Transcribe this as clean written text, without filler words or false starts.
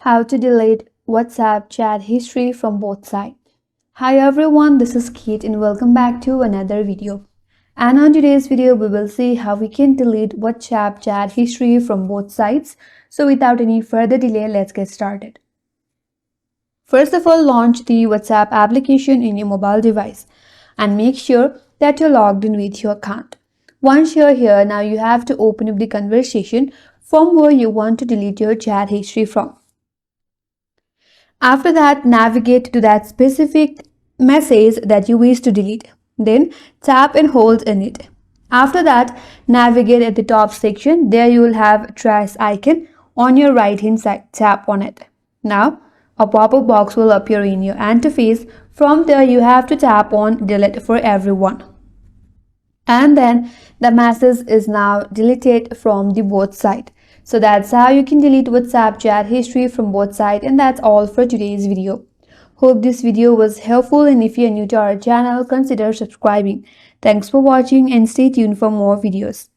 How to delete WhatsApp chat history from both sides. Hi everyone, this is Kate and welcome back to another video. And on today's video, we will see how we can delete WhatsApp chat history from both sides. So without any further delay, let's get started. First of all, launch the WhatsApp application in your mobile device and make sure that you're logged in with your account. Once you're here, now you have to open up the conversation from where you want to delete your chat history from. After that, navigate to that specific message that you wish to delete. Then tap and hold in it. After that, navigate at the top section. There you will have trash icon on your right hand side. Tap on it. Now, a pop-up box will appear in your interface. From there, you have to tap on delete for everyone. And then the message is now deleted from the both side. So that's how you can delete WhatsApp chat history from both sides, and that's all for today's video. Hope this video was helpful, and if you're new to our channel, consider subscribing. Thanks for watching and stay tuned for more videos.